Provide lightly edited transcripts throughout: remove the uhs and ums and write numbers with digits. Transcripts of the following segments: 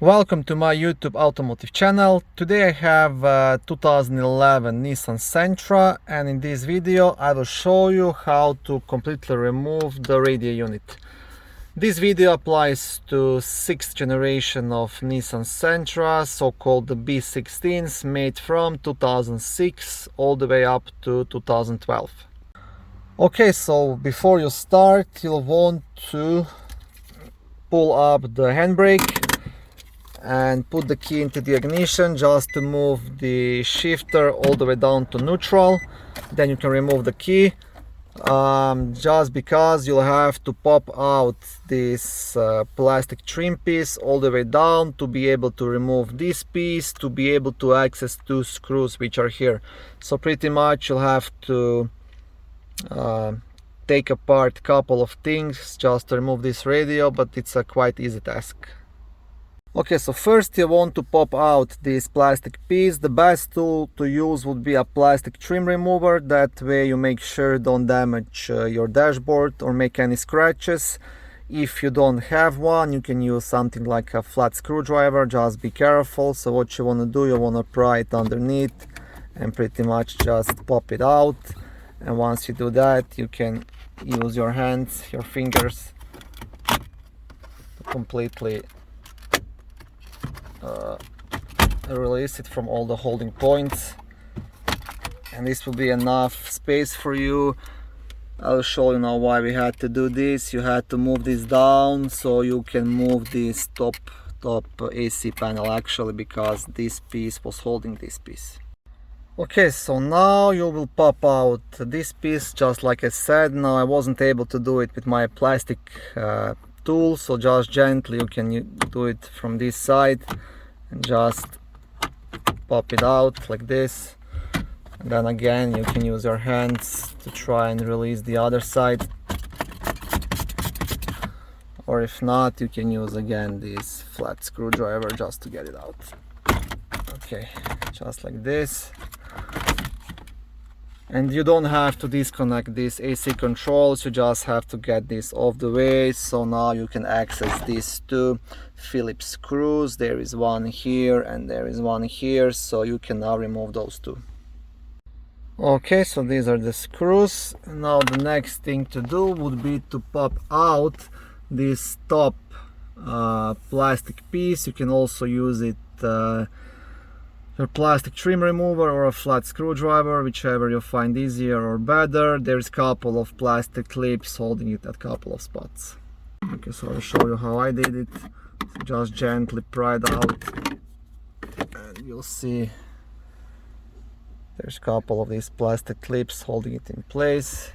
Welcome to my YouTube automotive channel. Today I have a 2011 Nissan Sentra, and in this video I will show you how to completely remove the radio unit. This video applies to 6th generation of Nissan Sentra, so-called the B16s, made from 2006 all the way up to 2012. Okay, so before you start, you'll want to pull up the handbrake and put the key into the ignition just to move the shifter all the way down to neutral. Then you can remove the key, just because you'll have to pop out this plastic trim piece all the way down to be able to remove this piece, to be able to access two screws which are here. So pretty much you'll have to take apart a couple of things just to remove this radio, but it's a quite easy task. Okay, so first you want to pop out this plastic piece. The best tool to use would be a plastic trim remover. That way you make sure don't damage your dashboard or make any scratches. If you don't have one, you can use something like a flat screwdriver. Just be careful. So what you want to do, you want to pry it underneath and pretty much just pop it out. And once you do that, you can use your hands, your fingers to completely release it from all the holding points, and this will be enough space for you. I'll show you now why we had to do this. You had to move this down so you can move this top AC panel, actually, because this piece was holding this piece. Okay, so now you will pop out this piece just like I said. Now I wasn't able to do it with my plastic tool, so just gently you can do it from this side and just pop it out like this, and then again you can use your hands to try and release the other side, or if not you can use again this flat screwdriver just to get it out. Okay, just like this. And you don't have to disconnect these AC controls, you just have to get this off the way. So now you can access these two Phillips screws. There is one here and there is one here, so you can now remove those two. Okay, so these are the screws. Now the next thing to do would be to pop out this top plastic piece. You can also use it your plastic trim remover or a flat screwdriver, whichever you find easier or better. There's a couple of plastic clips holding it at a couple of spots. Okay, so I'll show you how I did it. So just gently pry it out and you'll see there's a couple of these plastic clips holding it in place.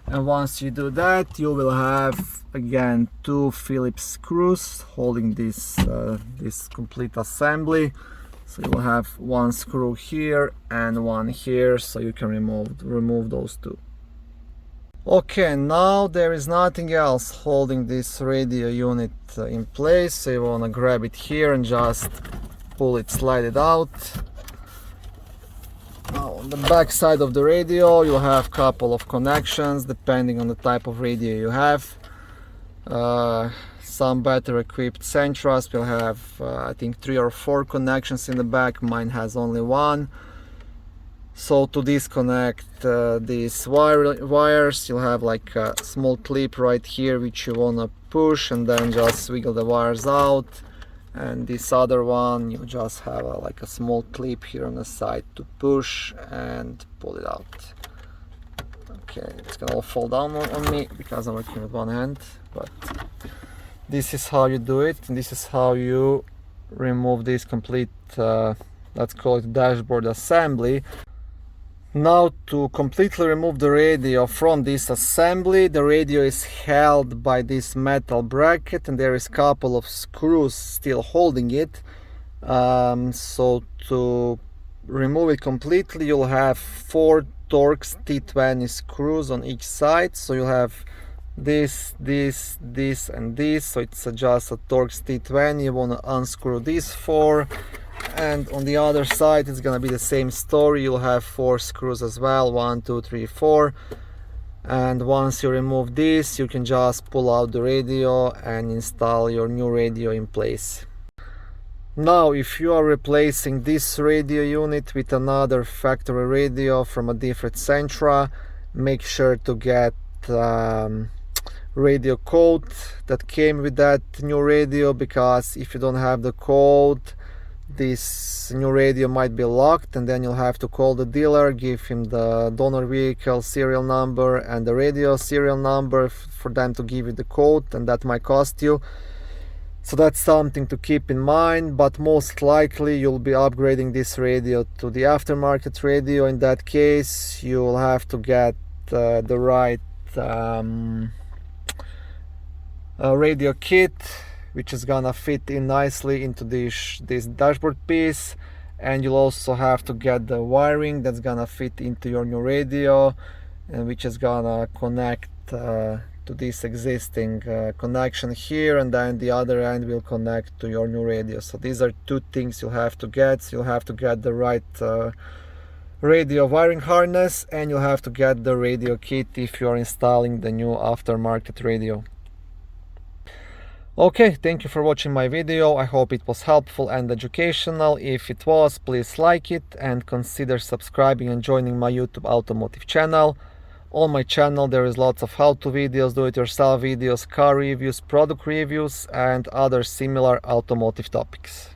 And once you do that, you will have again two Phillips screws holding this complete assembly. So you will have one screw here and one here, so you can remove those two. Okay, now there is nothing else holding this radio unit in place, so you want to grab it here and just pull it, slide it out. Now on the back side of the radio you'll have a couple of connections depending on the type of radio you have. Some better equipped Sentras will have I think 3 or 4 connections in the back. Mine has only one. So to disconnect these wires, you'll have like a small clip right here which you want to push and then just wiggle the wires out, and this other one you just have like a small clip here on the side to push and pull it out. Okay, it's gonna all fall down on me because I'm working with one hand, but this is how you do it, and this is how you remove this complete, let's call it dashboard assembly. Now to completely remove the radio from this assembly, the radio is held by this metal bracket and there is a couple of screws still holding it. So to remove it completely, you'll have 4 Torx T20 screws on each side. So you'll have this and this, so it's just a Torx T20. You want to unscrew these 4, and on the other side it's gonna be the same story. You'll have 4 screws as well, 1 2 3 4, and once you remove this you can just pull out the radio and install your new radio in place. Now, if you are replacing this radio unit with another factory radio from a different Sentra, make sure to get radio code that came with that new radio, because if you don't have the code, this new radio might be locked, and then you'll have to call the dealer, give him the donor vehicle serial number and the radio serial number for them to give you the code, and that might cost you. So that's something to keep in mind, but most likely you'll be upgrading this radio to the aftermarket radio. In that case, you'll have to get the right radio kit, which is gonna fit in nicely into this dashboard piece, and you'll also have to get the wiring that's gonna fit into your new radio, and which is gonna connect to this existing connection here, and then the other end will connect to your new radio. So these are two things you'll have to get. So you'll have to get the right radio wiring harness, and you'll have to get the radio kit if you are installing the new aftermarket radio. Okay, thank you for watching my video. I hope it was helpful and educational. If it was, please like it and consider subscribing and joining my YouTube automotive channel. On my channel there is lots of how-to videos, do-it-yourself videos, car reviews, product reviews and other similar automotive topics.